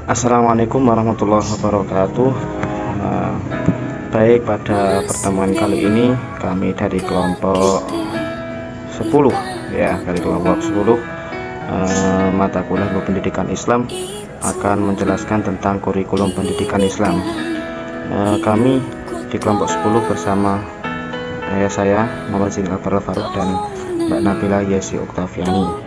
Assalamualaikum warahmatullahi wabarakatuh. Eh, Baik, pada pertemuan kali ini kami dari kelompok 10 ya, dari kelompok 10 mata kuliah ilmu pendidikan Islam akan menjelaskan tentang kurikulum pendidikan Islam. Kami di kelompok 10 bersama saya Muhammad Zin Al-Faruq dan Mbak Nabila Yesi Oktaviani.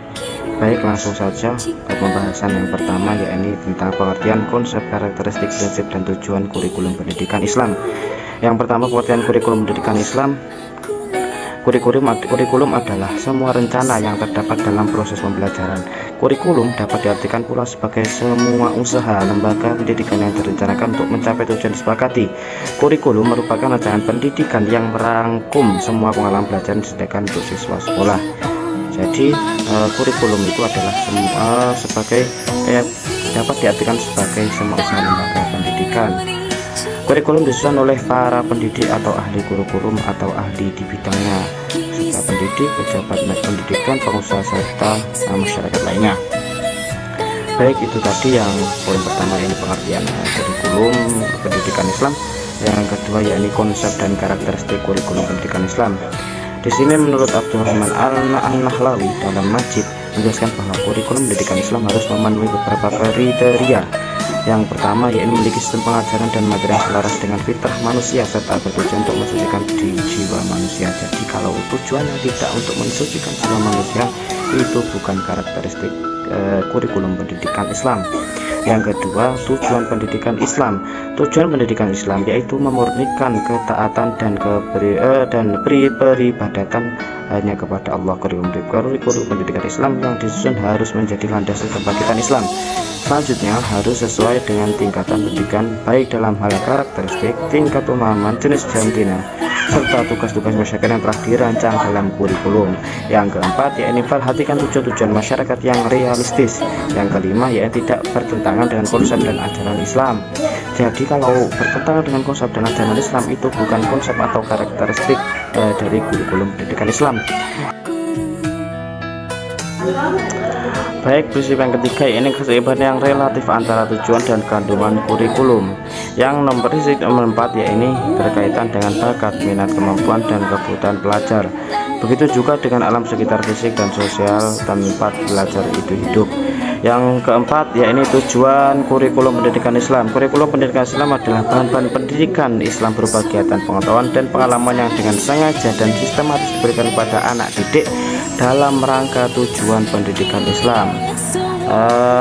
Baik, langsung saja ke pembahasan yang pertama, yakni tentang pengertian konsep, karakteristik, prinsip, dan tujuan kurikulum pendidikan Islam. Yang pertama, pengertian kurikulum pendidikan Islam. Kurikulum adalah semua rencana yang terdapat dalam proses pembelajaran. Kurikulum dapat diartikan pula sebagai semua usaha lembaga pendidikan yang direncanakan untuk mencapai tujuan disepakati. Kurikulum merupakan rancangan pendidikan yang merangkum semua pengalaman belajar yang disediakan untuk siswa sekolah. Jadi kurikulum itu adalah dapat diartikan sebagai semua usaha lembaga pendidikan. Kurikulum disusun oleh para pendidik atau ahli kurikulum atau ahli di bidangnya, serta pendidik, pejabat pendidikan, pengusaha, serta masyarakat lainnya. Baik, itu tadi yang poin pertama, ini pengertian kurikulum pendidikan Islam. Yang kedua yakni konsep dan karakteristik kurikulum pendidikan Islam. Di sini menurut Abdurrahman An-Nahlawi dalam Majid menjelaskan bahwa kurikulum pendidikan Islam harus memenuhi beberapa kriteria. Yang pertama yakni memiliki sistem pengajaran dan materi yang selaras dengan fitrah manusia serta bertujuan untuk mensucikan jiwa manusia. Jadi kalau tujuannya tidak untuk mensucikan jiwa manusia, itu bukan karakteristik kurikulum pendidikan Islam. Yang kedua, tujuan pendidikan Islam. Tujuan pendidikan Islam yaitu memurnikan ketaatan dan peribadatan hanya kepada Allah. Kurikulum pendidikan Islam yang disusun harus menjadi landasan kebangkitan Islam. Selanjutnya harus sesuai dengan tingkatan pendidikan, baik dalam hal karakteristik, tingkat pemahaman, jenis jantina, serta tugas-tugas masyarakat yang telah dirancang dalam kurikulum. Yang keempat yakni perhatikan tujuan-tujuan masyarakat yang realistis. Yang kelima yakni tidak bertentangan dengan konsep dan ajaran Islam. Jadi kalau bertentangan dengan konsep dan ajaran Islam, itu bukan konsep atau karakteristik dari kurikulum pendidikan Islam. Baik, prinsip yang ketiga ini keseimbangan yang relatif antara tujuan dan kandungan kurikulum. Yang nomor 4 yakni berkaitan dengan bakat, minat, kemampuan, dan kebutuhan pelajar. Begitu juga dengan alam sekitar fisik dan sosial tempat belajar itu hidup. Yang keempat yakni tujuan kurikulum pendidikan Islam. Kurikulum pendidikan Islam adalah bahan-bahan pendidikan Islam berupa kegiatan pengetahuan dan pengalaman yang dengan sengaja dan sistematis diberikan kepada anak didik dalam rangka tujuan pendidikan Islam.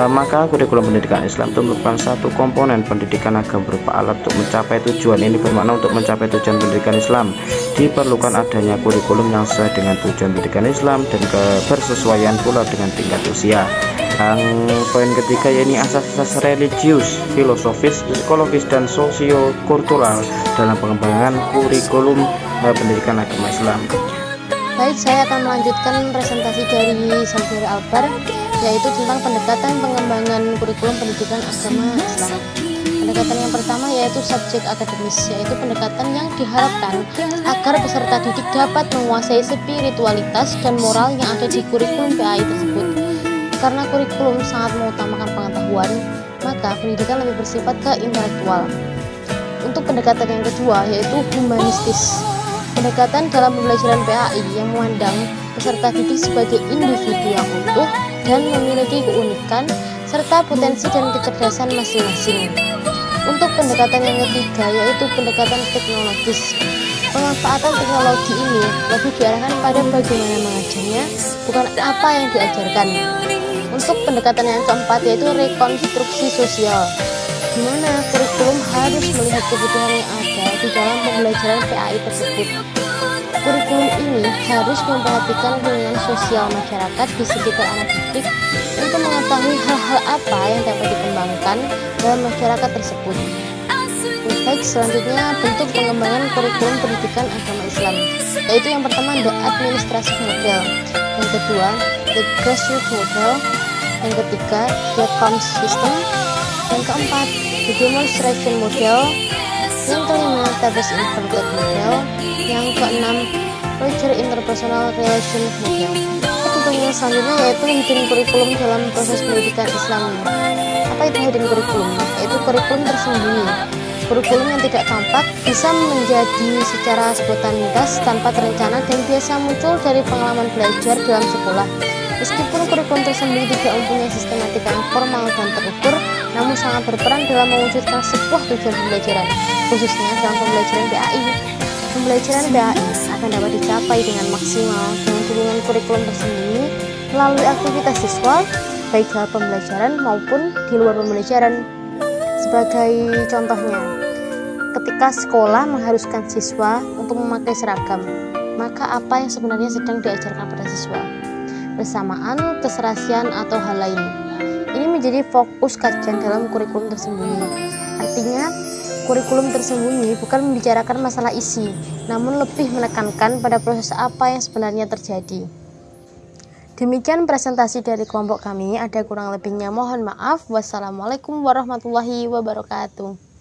Maka kurikulum pendidikan Islam itu merupakan satu komponen pendidikan agama berupa alat untuk mencapai tujuan. Ini bermakna untuk mencapai tujuan pendidikan Islam diperlukan adanya kurikulum yang sesuai dengan tujuan pendidikan Islam dan kebersesuaian pula dengan tingkat usia. Yang poin ketiga yakni asas-asas religius, filosofis, psikologis, dan sosiokultural dalam pengembangan kurikulum pendidikan agama Islam. Baik, saya akan melanjutkan presentasi dari Saudara Albar, yaitu tentang pendekatan pengembangan kurikulum pendidikan agama Islam. Pendekatan yang pertama yaitu subjek akademis, yaitu pendekatan yang diharapkan agar peserta didik dapat menguasai spiritualitas dan moral yang ada di kurikulum PAI tersebut. Karena kurikulum sangat mengutamakan pengetahuan, maka pendidikan lebih bersifat ke intelektual. Untuk pendekatan yang kedua yaitu humanistis. Pendekatan dalam pembelajaran PAI yang memandang peserta didik sebagai individu yang utuh dan memiliki keunikan serta potensi dan kecerdasan masing-masing. Untuk pendekatan yang ketiga yaitu pendekatan teknologis. Pemanfaatan teknologi ini lebih diarahkan pada bagaimana mengajarnya, bukan apa yang diajarkan. Untuk pendekatan yang keempat yaitu rekonstruksi sosial, di mana kurikulum harus melihat kebutuhan yang ada di dalam pembelajaran PAI tersebut. Kurikulum ini harus memperhatikan lingkungan sosial masyarakat di sekitar anak didik untuk mengetahui hal-hal apa yang dapat dikembangkan dalam masyarakat tersebut. Baik, selanjutnya bentuk pengembangan kurikulum pendidikan agama Islam, yaitu yang pertama the administrative model, yang kedua the grassroots model, yang ketiga the common system, yang keempat the demonstration model, yang kelima tabes inverted model, yang keenam Project Interpersonal Relation Model. Tentunya selanjutnya yaitu hidden kurikulum dalam proses pendidikan Islam. Apa apa itu hidden kurikulum? Yaitu kurikulum tersembunyi. Kurikulum yang tidak tampak bisa menjadi secara spontanitas tanpa terencana dan biasa muncul dari pengalaman belajar dalam sekolah. Meskipun kurikulum tersembunyi tidak mempunyai sistematika yang formal dan terukur, namun sangat berperan dalam mewujudkan sebuah tujuan pembelajaran, khususnya dalam pembelajaran BAI. Pembelajaran BAI akan dapat dicapai dengan maksimal dengan dukungan kurikulum tersembunyi melalui aktivitas siswa, baik dalam pembelajaran maupun di luar pembelajaran. Sebagai contohnya, ketika sekolah mengharuskan siswa untuk memakai seragam, maka apa yang sebenarnya sedang diajarkan pada siswa? Bersamaan, keserasian, atau hal lain. Ini menjadi fokus kajian dalam kurikulum tersembunyi. Artinya, kurikulum tersembunyi bukan membicarakan masalah isi, namun lebih menekankan pada proses apa yang sebenarnya terjadi. Demikian presentasi dari kelompok kami, ada kurang lebihnya mohon maaf. Wassalamualaikum warahmatullahi wabarakatuh.